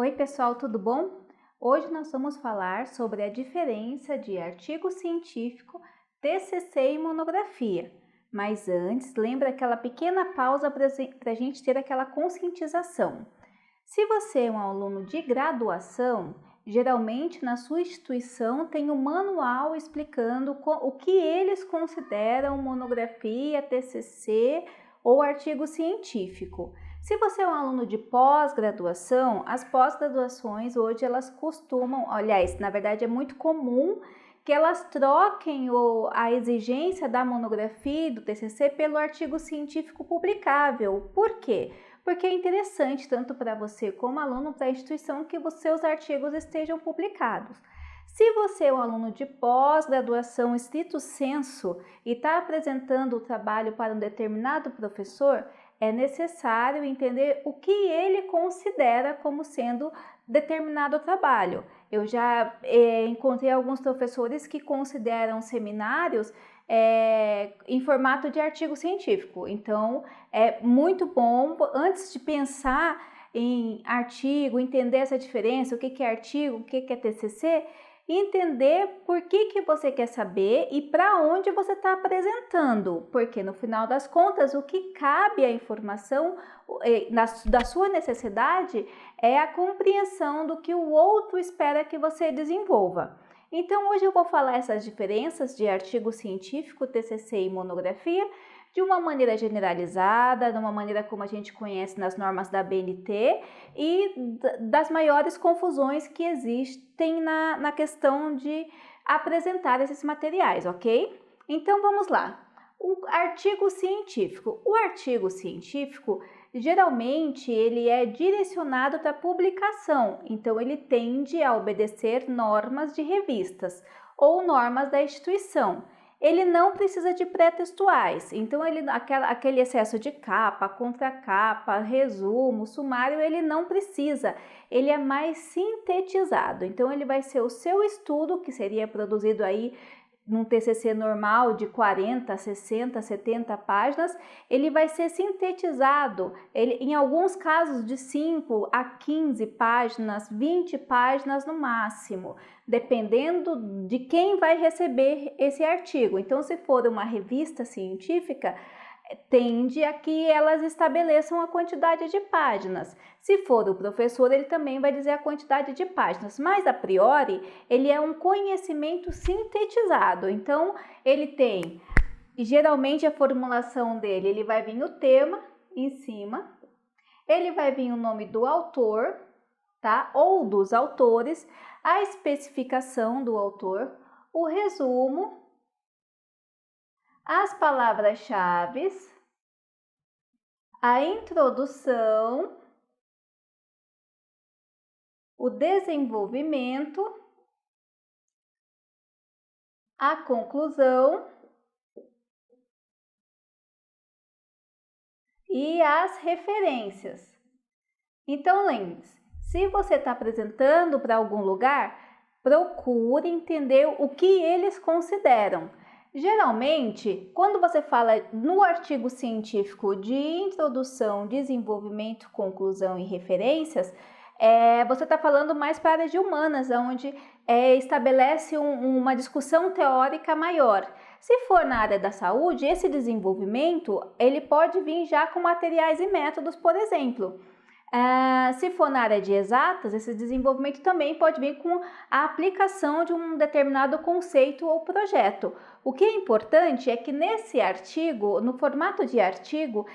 Oi pessoal, tudo bom? Hoje nós vamos falar sobre a diferença de artigo científico, TCC e monografia. Mas antes, lembra aquela pequena pausa para a gente ter aquela conscientização. Se você é um aluno de graduação, geralmente na sua instituição tem um manual explicando o que eles consideram monografia, TCC ou artigo científico. Se você é um aluno de pós-graduação, as pós-graduações hoje elas costumam, aliás, na verdade é muito comum que elas troquem a exigência da monografia e do TCC pelo artigo científico publicável. Por quê? Porque é interessante tanto para você como aluno da instituição que os seus artigos estejam publicados. Se você é um aluno de pós-graduação estrito sensu e está apresentando o trabalho para um determinado professor, é necessário entender o que ele considera como sendo determinado trabalho. Eu já encontrei alguns professores que consideram seminários em formato de artigo científico. Então, é muito bom, antes de pensar em artigo, entender essa diferença, o que é artigo, o que é TCC, entender por que você quer saber e para onde você está apresentando, porque no final das contas o que cabe à informação da sua necessidade é a compreensão do que o outro espera que você desenvolva. Então hoje eu vou falar essas diferenças de artigo científico, TCC e monografia de uma maneira generalizada, de uma maneira como a gente conhece nas normas da BNT e das maiores confusões que existem na questão de apresentar esses materiais, ok? Então vamos lá. O artigo científico. O artigo científico, geralmente, ele é direcionado para publicação, então ele tende a obedecer normas de revistas ou normas da instituição. Ele não precisa de pré-textuais, então aquele excesso de capa, contracapa, resumo, sumário, ele não precisa, ele é mais sintetizado. Então ele vai ser o seu estudo, que seria produzido aí num TCC normal de 40, 60, 70 páginas, ele vai ser sintetizado, em alguns casos de 5 a 15 páginas, 20 páginas no máximo, dependendo de quem vai receber esse artigo. Então, se for uma revista científica, tende a que elas estabeleçam a quantidade de páginas. Se for o professor, ele também vai dizer a quantidade de páginas, mas a priori ele é um conhecimento sintetizado. Então ele tem, geralmente a formulação dele, ele vai vir o tema em cima, ele vai vir o nome do autor, tá? Ou dos autores, a especificação do autor, o resumo, as palavras-chave, a introdução, o desenvolvimento, a conclusão e as referências. Então, lembre-se, se você está apresentando para algum lugar, procure entender o que eles consideram. Geralmente, quando você fala no artigo científico de introdução, desenvolvimento, conclusão e referências, você está falando mais para a área de humanas, onde estabelece uma discussão teórica maior. Se for na área da saúde, esse desenvolvimento ele pode vir já com materiais e métodos, por exemplo. Se for na área de exatas, esse desenvolvimento também pode vir com a aplicação de um determinado conceito ou projeto. O que é importante é que nesse artigo, no formato de artigo,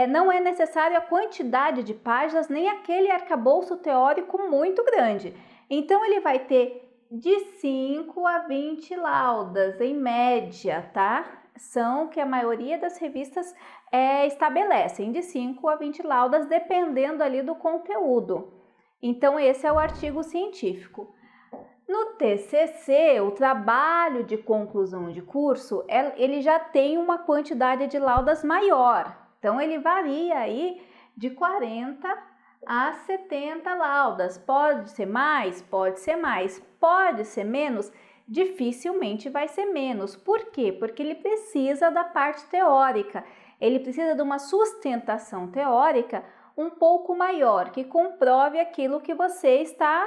não é necessário a quantidade de páginas nem aquele arcabouço teórico muito grande. Então ele vai ter de 5 a 20 laudas em média, tá? São que a maioria das revistas estabelecem de 5 a 20 laudas, dependendo ali do conteúdo. Então, esse é o artigo científico. No TCC, o trabalho de conclusão de curso, ele já tem uma quantidade de laudas maior. Então, ele varia aí de 40 a 70 laudas. Pode ser mais, pode ser mais, pode ser menos. Dificilmente vai ser menos. Por quê? Porque ele precisa da parte teórica, ele precisa de uma sustentação teórica um pouco maior, que comprove aquilo que você está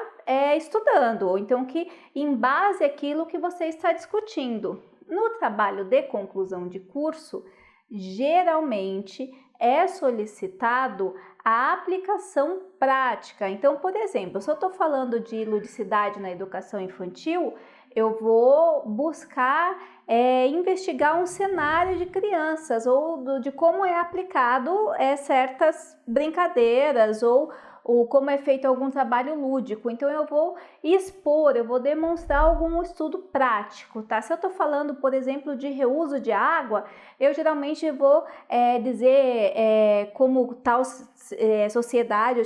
estudando, ou então que embase aquilo que você está discutindo. No trabalho de conclusão de curso, geralmente é solicitado a aplicação prática. Então, por exemplo, se eu estou falando de ludicidade na educação infantil, eu vou buscar investigar um cenário de crianças ou de como é aplicado certas brincadeiras ou como é feito algum trabalho lúdico. Então, eu vou expor, eu vou demonstrar algum estudo prático, tá? Se eu estou falando, por exemplo, de reuso de água, eu geralmente vou dizer como tal sociedade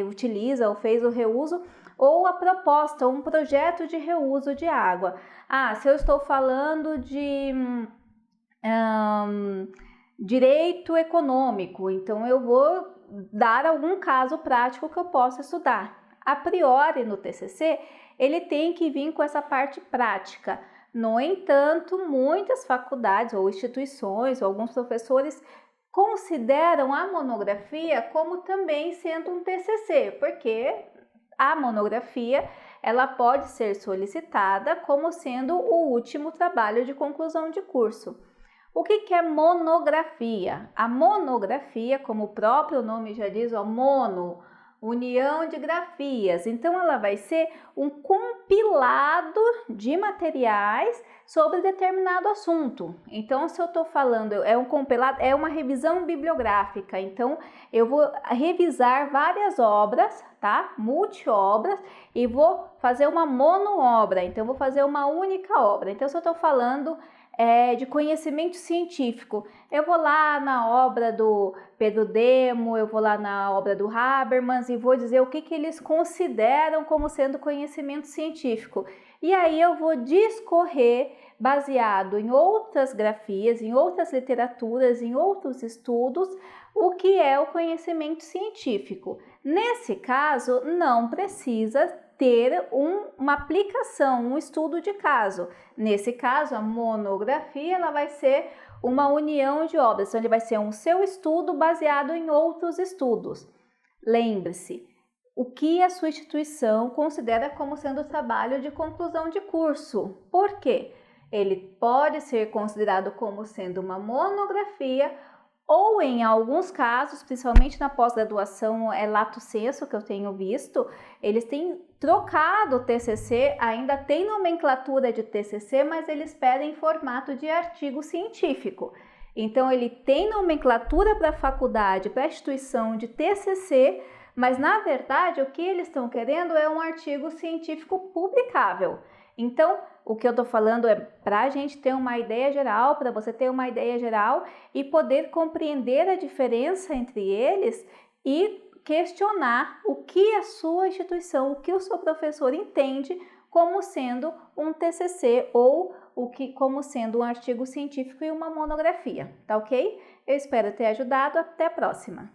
utiliza ou fez o reuso, ou a proposta, um projeto de reuso de água. Se eu estou falando de direito econômico, então eu vou dar algum caso prático que eu possa estudar. A priori, no TCC, ele tem que vir com essa parte prática. No entanto, muitas faculdades ou instituições, ou alguns professores, consideram a monografia como também sendo um TCC, porque a monografia ela pode ser solicitada como sendo o último trabalho de conclusão de curso. O que é monografia? A monografia, como o próprio nome já diz, mono, união de grafias. Então, ela vai ser um compilado de materiais sobre determinado assunto. Então, se eu estou falando, é um compilado, é uma revisão bibliográfica. Então, eu vou revisar várias obras, tá? Multi-obras, e vou fazer uma monoobra. Então, eu vou fazer uma única obra. Então, se eu estou falando de conhecimento científico, eu vou lá na obra do Pedro Demo, eu vou lá na obra do Habermas e vou dizer o que eles consideram como sendo conhecimento científico. E aí eu vou discorrer baseado em outras grafias, em outras literaturas, em outros estudos, o que é o conhecimento científico. Nesse caso, não precisa ter uma aplicação, um estudo de caso. Nesse caso, a monografia ela vai ser uma união de obras, então ele vai ser um seu estudo baseado em outros estudos. Lembre-se, o que a sua instituição considera como sendo trabalho de conclusão de curso. Por quê? Ele pode ser considerado como sendo uma monografia ou, em alguns casos, principalmente na pós-graduação, lato sensu, que eu tenho visto, eles têm trocado o TCC, ainda tem nomenclatura de TCC, mas eles pedem formato de artigo científico. Então, ele tem nomenclatura para a faculdade, para a instituição de TCC, mas, na verdade, o que eles estão querendo é um artigo científico publicável. Então, o que eu estou falando é para a gente ter uma ideia geral, para você ter uma ideia geral e poder compreender a diferença entre eles e questionar o que a sua instituição, o que o seu professor entende como sendo um TCC ou como sendo um artigo científico e uma monografia, tá ok? Eu espero ter ajudado, até a próxima!